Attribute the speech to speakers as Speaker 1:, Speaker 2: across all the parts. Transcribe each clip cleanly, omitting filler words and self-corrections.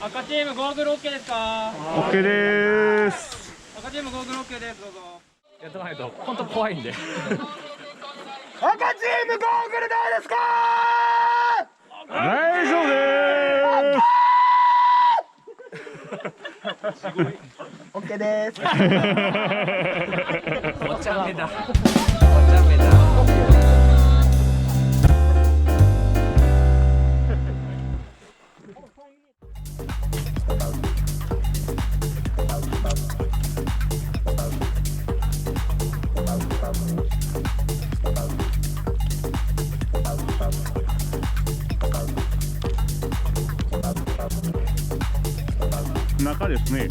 Speaker 1: 赤チームゴーグル OK ですか？
Speaker 2: OK です。
Speaker 1: 赤チームゴーグル OK です。どうぞ。
Speaker 3: やっておかないと本当怖いんで。
Speaker 2: 赤チームゴーグルどうですか？大丈夫です。OK です。
Speaker 3: お茶目だ。お茶目だ。
Speaker 2: 中ですね。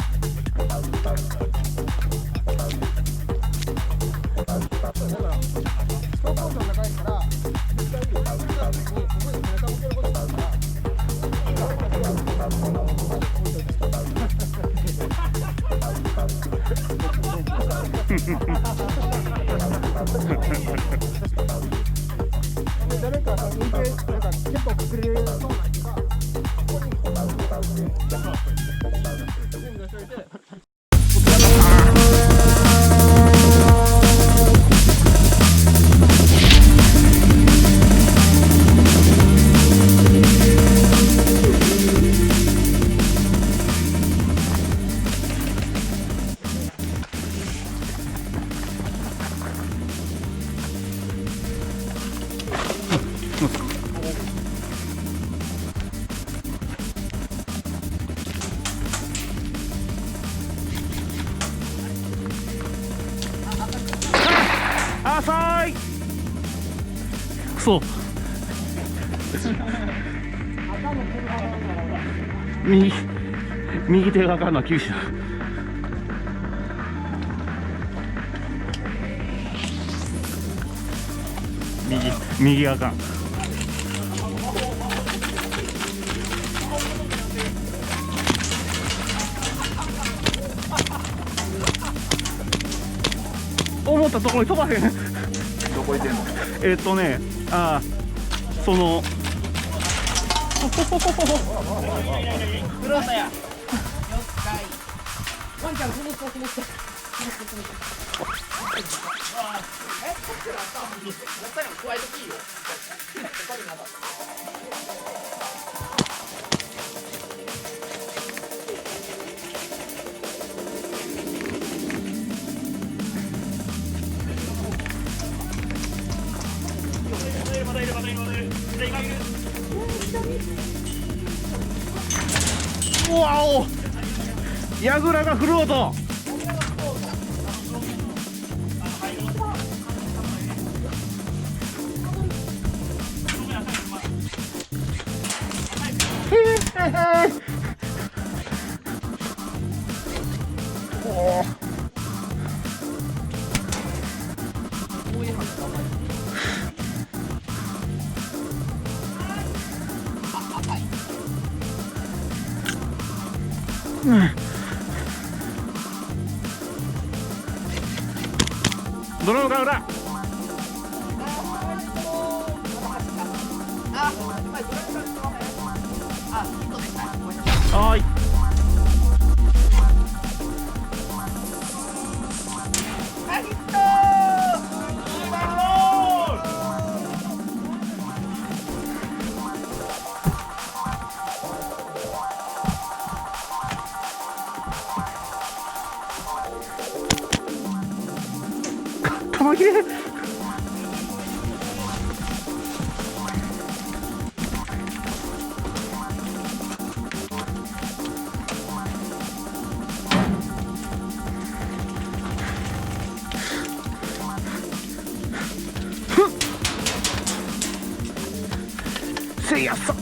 Speaker 4: 誰か運転なんか結構隠れそうな人がここに
Speaker 2: 浅い。くそ。右手があかんな、九州。右あかん。思ったところに飛ばへん。
Speaker 5: どこ行ってんの？
Speaker 2: その。
Speaker 1: クローサや。
Speaker 4: ワンちゃんこの人この人。
Speaker 2: うわお。やぐらが振る音。ドローンが裏。はい。玉切れ。せいやさ。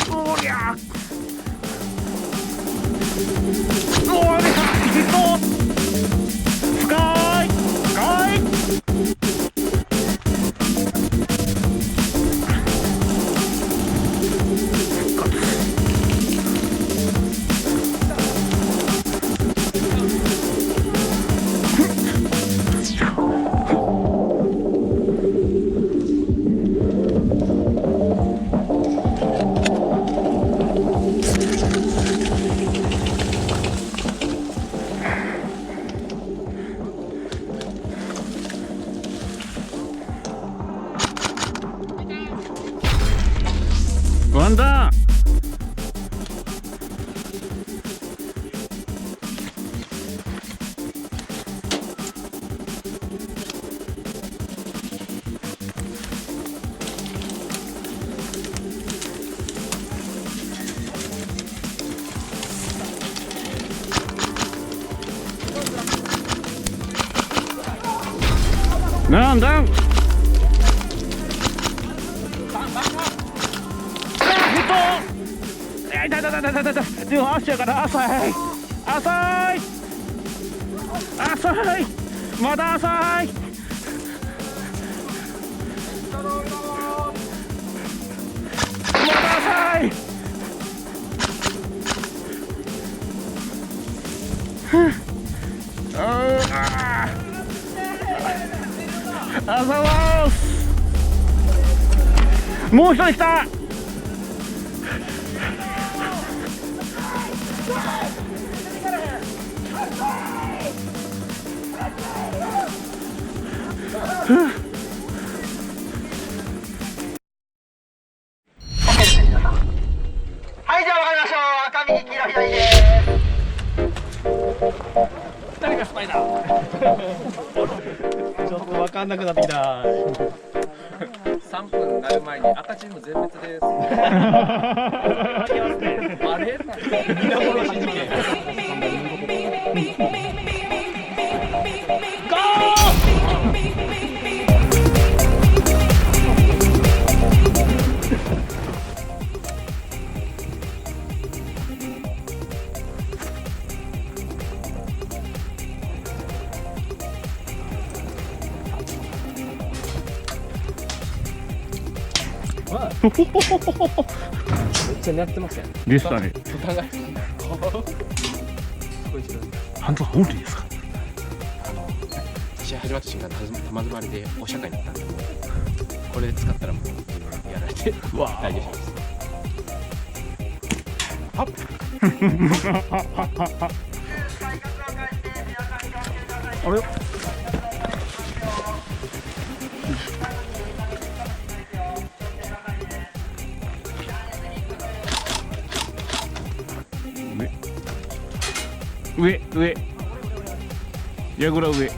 Speaker 2: おりゃ。おりゃ。ヒット。ワンダウン。なんだ。でも足やから浅い。まだ浅い。あざます。もう一人来た。
Speaker 1: はい、じゃあ分かりましょう。赤右黄色左です。誰がスパイだ。
Speaker 3: ちょっと分かんなくなってきた。3分になる前に赤チーム全滅です。あれ？皆殺し事件。ゴー！めっちゃ狙ってましたよ。
Speaker 2: でしたね。
Speaker 3: お互い。
Speaker 2: ハンドはオンリーですか。
Speaker 5: 試合始まった瞬間、玉詰まりでお釈迦になったんで、もうこれで使ったらもうやられて大丈夫です。はっ
Speaker 2: あれ。上矢倉上。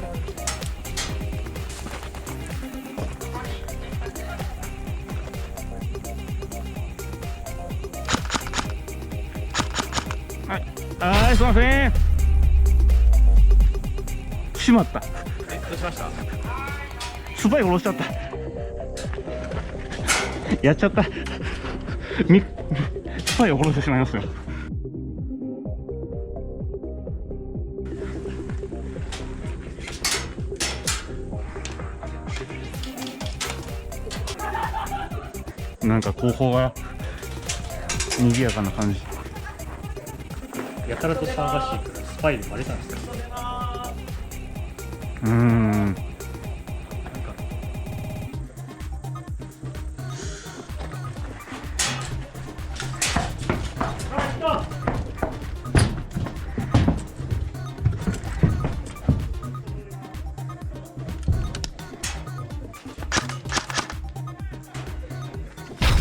Speaker 2: はい、すいません。しまった。
Speaker 3: どうしました？
Speaker 2: スパイ殺しちゃった。やっちゃった。スパイを殺してしまいますよ。なんか後方が賑やかな感じ。
Speaker 6: やたらと騒がしいからスパイでバレたんですか。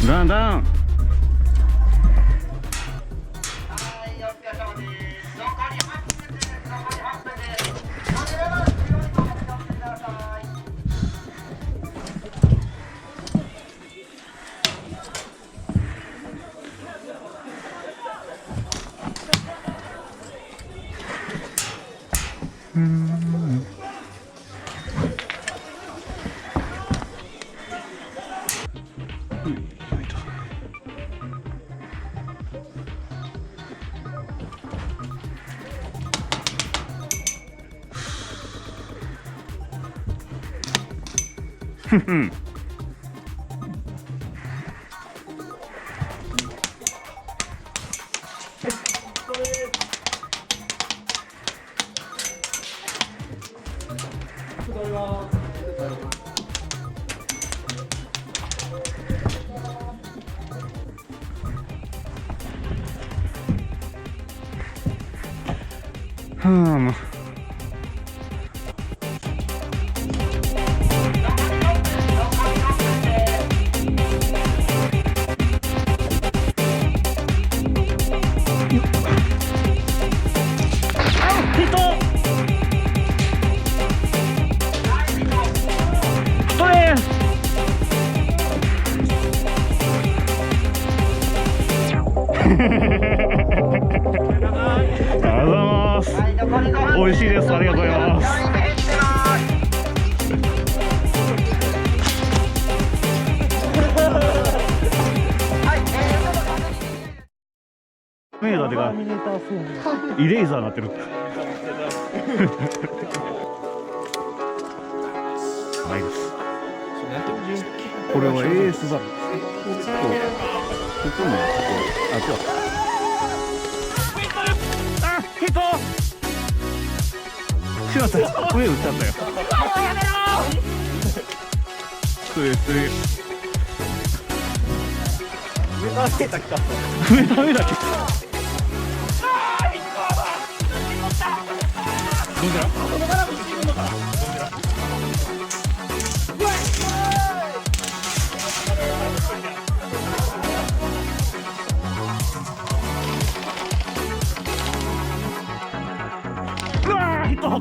Speaker 2: ダウンダウン。ます。美味しいです。ありがとうございます。メーダーがイレーザーになってる。ないです。これはASバル。ここにあ、違う。あ、ヒット。しまった。上打っちゃったよ。失礼失礼。上だけだけ。どうじゃ。うわー、ヒット。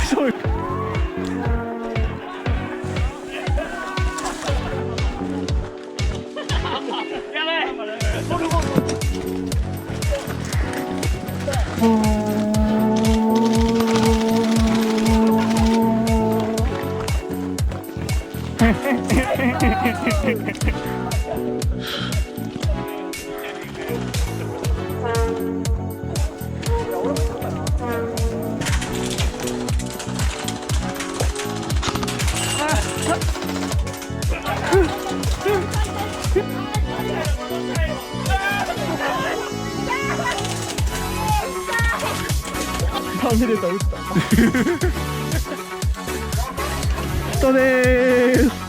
Speaker 2: そう。
Speaker 4: ターミネーター撃った。
Speaker 2: 人でーす。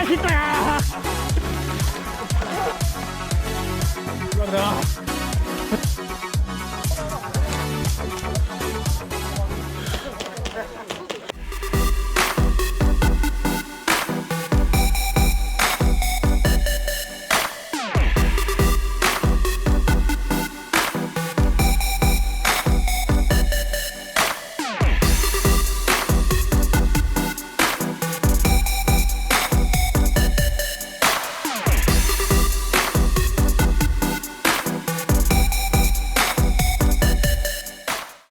Speaker 2: ヒットやー。